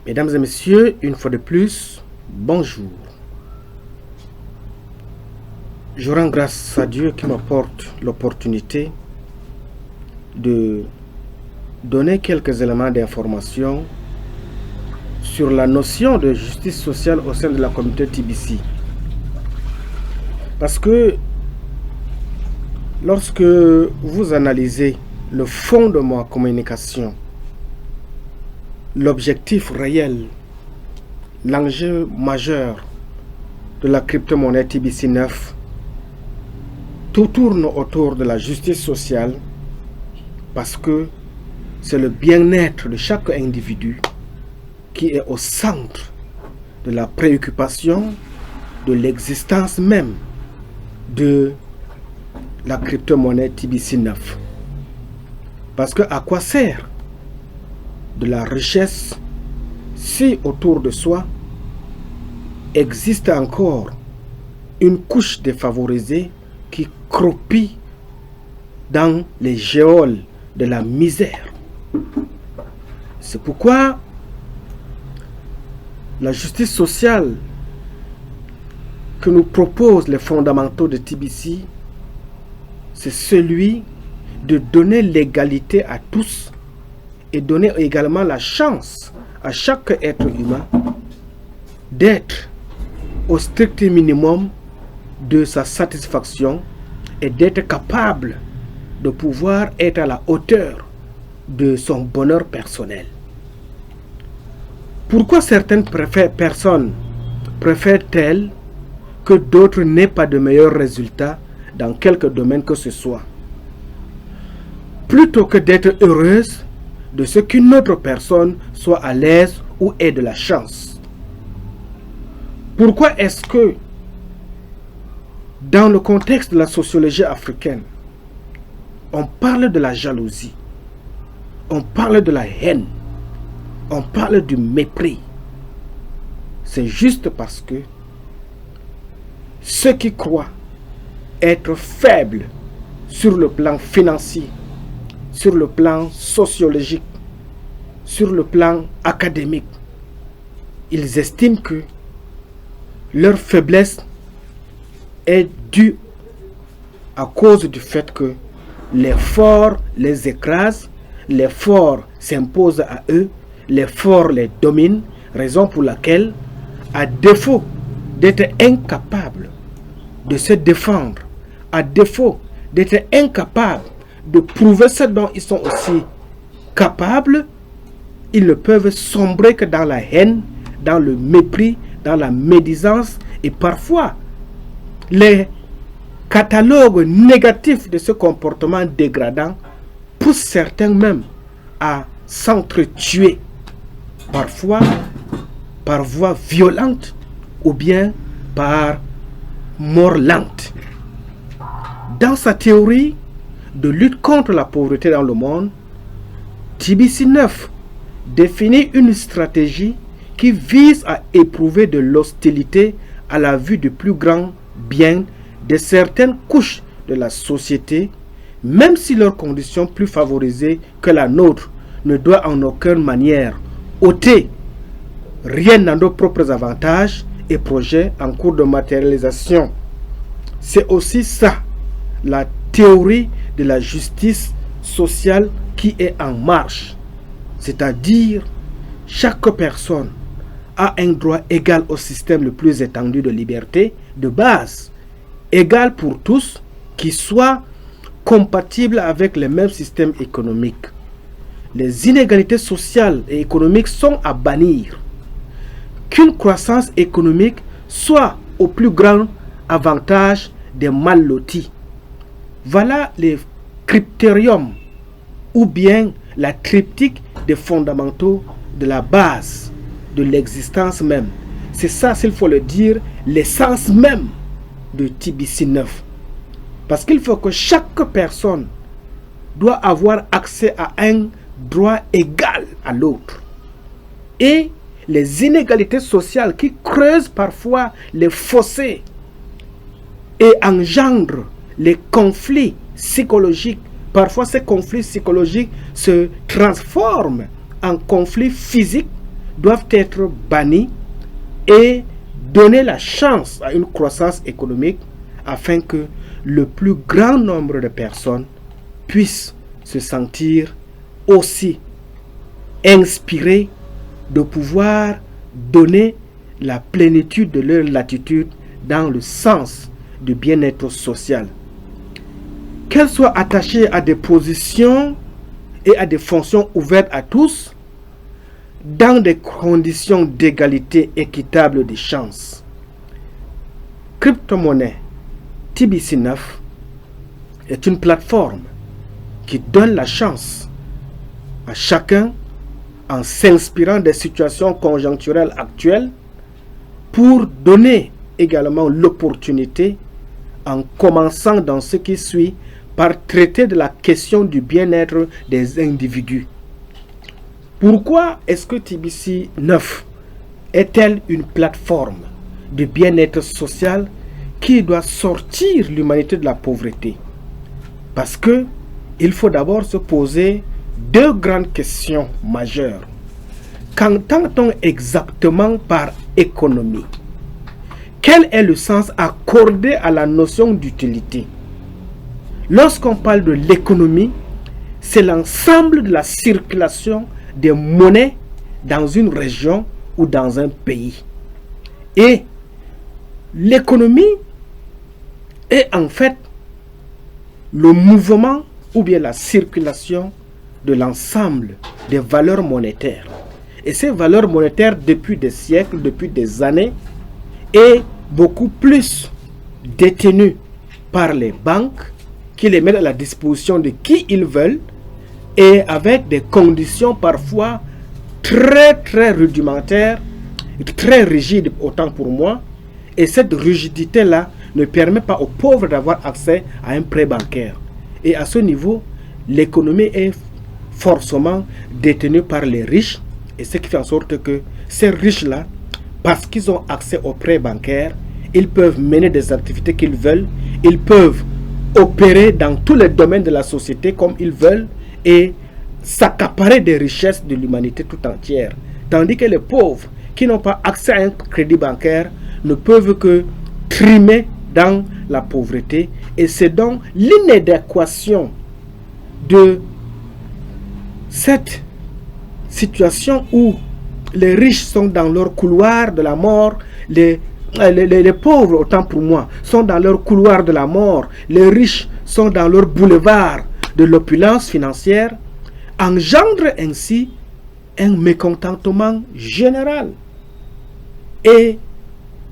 Mesdames et messieurs, une fois de plus, bonjour. Je rends grâce à Dieu qui m'apporte l'opportunité de donner quelques éléments d'information sur la notion de justice sociale au sein de la communauté TBC. Parce que lorsque vous analysez le fond de ma communication, l'objectif réel, l'enjeu majeur de la crypto-monnaie TBC9, tout tourne autour de la justice sociale parce que c'est le bien-être de chaque individu qui est au centre de la préoccupation de l'existence même de la crypto-monnaie TBC9. Parce que à quoi sert de la richesse si autour de soi existe encore une couche défavorisée qui croupit dans les geôles de la misère. C'est pourquoi la justice sociale que nous proposent les fondamentaux de TBC, c'est celui de donner l'égalité à tous et donner également la chance à chaque être humain d'être au strict minimum de sa satisfaction et d'être capable de pouvoir être à la hauteur de son bonheur personnel. Pourquoi certaines personnes préfèrent-elles que d'autres n'aient pas de meilleurs résultats dans quelque domaine que ce soit, plutôt que d'être heureuses de ce qu'une autre personne soit à l'aise ou ait de la chance? Pourquoi est-ce que dans le contexte de la sociologie africaine, on parle de la jalousie, on parle de la haine, on parle du mépris? C'est juste parce que ceux qui croient être faibles sur le plan financier, sur le plan sociologique, sur le plan académique, ils estiment que leur faiblesse est due à cause du fait que les forts les écrasent, les forts s'imposent à eux, les forts les dominent, raison pour laquelle, à défaut d'être incapables de se défendre, à défaut d'être incapables de prouver ce dont ils sont aussi capables, ils ne peuvent sombrer que dans la haine, dans le mépris, dans la médisance, et parfois les catalogues négatifs de ce comportement dégradant poussent certains même à s'entretuer, parfois par voie violente ou bien par mort lente. Dans sa théorie de lutte contre la pauvreté dans le monde, TBC9 définit une stratégie qui vise à éprouver de l'hostilité à la vue du plus grand bien de certaines couches de la société, même si leurs conditions plus favorisées que la nôtre ne doivent en aucune manière ôter rien dans nos propres avantages et projets en cours de matérialisation. C'est aussi ça, la théorie de la justice sociale qui est en marche. C'est-à-dire, chaque personne a un droit égal au système le plus étendu de liberté, de base, égal pour tous, qui soit compatible avec le même système économique. Les inégalités sociales et économiques sont à bannir. Qu'une croissance économique soit au plus grand avantage des mal lotis. Voilà les critériums ou bien la triptyque des fondamentaux de la base de l'existence même. C'est ça, s'il faut le dire, l'essence même de TBC9. Parce qu'il faut que chaque personne doit avoir accès à un droit égal à l'autre. Et les inégalités sociales qui creusent parfois les fossés et engendrent les conflits psychologiques. Parfois, ces conflits psychologiques se transforment en conflits physiques, doivent être bannis et donner la chance à une croissance économique afin que le plus grand nombre de personnes puissent se sentir aussi inspirées de pouvoir donner la plénitude de leur latitude dans le sens du bien-être social. Qu'elles soient attachées à des positions et à des fonctions ouvertes à tous, dans des conditions d'égalité équitable des chances. Crypto-monnaie TBC9 est une plateforme qui donne la chance à chacun, en s'inspirant des situations conjoncturelles actuelles, pour donner également l'opportunité, en commençant dans ce qui suit, par traiter de la question du bien-être des individus. Pourquoi est-ce que TBC9 est-elle une plateforme de bien-être social qui doit sortir l'humanité de la pauvreté? Parce que il faut d'abord se poser deux grandes questions majeures. Qu'entend-on exactement par économie? Quel est le sens accordé à la notion d'utilité? Lorsqu'on parle de l'économie, c'est l'ensemble de la circulation des monnaies dans une région ou dans un pays. Et l'économie est en fait le mouvement ou bien la circulation de l'ensemble des valeurs monétaires. Et ces valeurs monétaires, depuis des siècles, depuis des années, est beaucoup plus détenues par les banques qui les mettent à la disposition de qui ils veulent et avec des conditions parfois très rudimentaires, très rigides autant pour moi. Et cette rigidité-là ne permet pas aux pauvres d'avoir accès à un prêt bancaire. Et à ce niveau, l'économie est forcément détenue par les riches, et ce qui fait en sorte que ces riches-là, parce qu'ils ont accès aux prêts bancaires, ils peuvent mener des activités qu'ils veulent, ils peuvent opérer dans tous les domaines de la société comme ils veulent et s'accaparer des richesses de l'humanité tout entière. Tandis que les pauvres qui n'ont pas accès à un crédit bancaire ne peuvent que trimer dans la pauvreté. Et c'est donc l'inadéquation de cette situation où les riches sont dans leur couloir de la mort, les pauvres, autant pour moi, sont dans leur couloir de la mort, les riches sont dans leur boulevard de l'opulence financière, engendre ainsi un mécontentement général. Et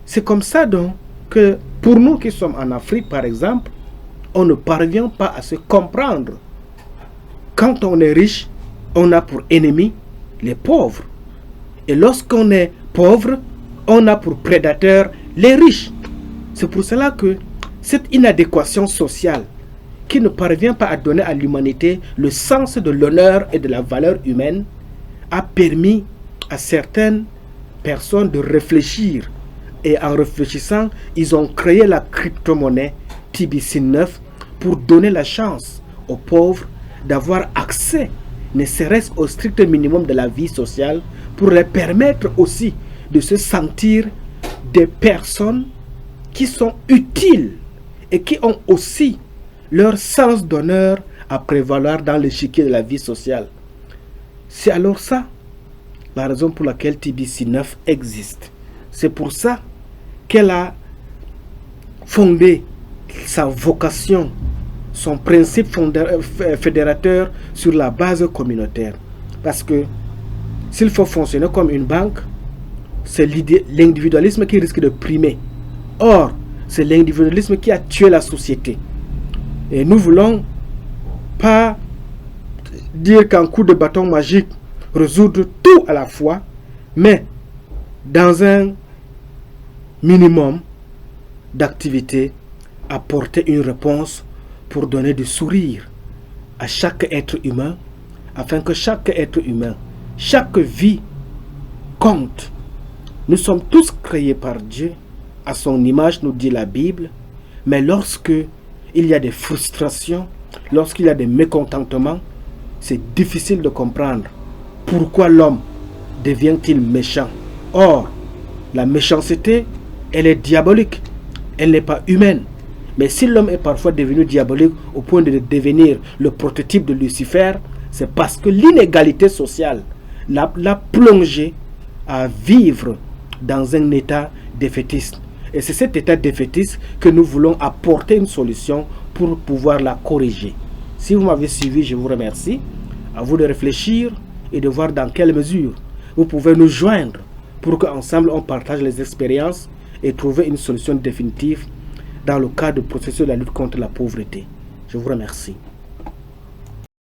c'est comme ça donc que pour nous qui sommes en Afrique, par exemple, on ne parvient pas à se comprendre. Quand on est riche, on a pour ennemi les pauvres. Et lorsqu'on est pauvre, on a pour prédateurs les riches. C'est pour cela que cette inadéquation sociale qui ne parvient pas à donner à l'humanité le sens de l'honneur et de la valeur humaine a permis à certaines personnes de réfléchir. Et en réfléchissant, ils ont créé la crypto-monnaie TBC9 pour donner la chance aux pauvres d'avoir accès, ne serait-ce au strict minimum de la vie sociale, pour les permettre aussi de se sentir des personnes qui sont utiles et qui ont aussi leur sens d'honneur à prévaloir dans l'échiquier de la vie sociale. C'est alors ça la raison pour laquelle TBC9 existe. C'est pour ça qu'elle a fondé sa vocation, son principe fédérateur sur la base communautaire. Parce que s'il faut fonctionner comme une banque, c'est l'individualisme qui risque de primer. Or, c'est l'individualisme qui a tué la société. Et nous voulons pas dire qu'un coup de bâton magique résoudre tout à la fois, mais dans un minimum d'activité, apporter une réponse pour donner du sourire à chaque être humain, afin que chaque être humain, chaque vie compte. Nous sommes tous créés par Dieu, à son image, nous dit la Bible, mais lorsque il y a des frustrations, lorsqu'il y a des mécontentements, c'est difficile de comprendre pourquoi l'homme devient-il méchant? Or, la méchanceté, elle est diabolique. Elle n'est pas humaine. Mais si l'homme est parfois devenu diabolique au point de devenir le prototype de Lucifer, c'est parce que l'inégalité sociale l'a plongé à vivre dans un état défaitiste. Et c'est cet état défaitiste que nous voulons apporter une solution pour pouvoir la corriger. Si vous m'avez suivi, je vous remercie. À vous de réfléchir et de voir dans quelle mesure vous pouvez nous joindre pour qu'ensemble on partage les expériences et trouver une solution définitive dans le cadre du processus de la lutte contre la pauvreté. Je vous remercie.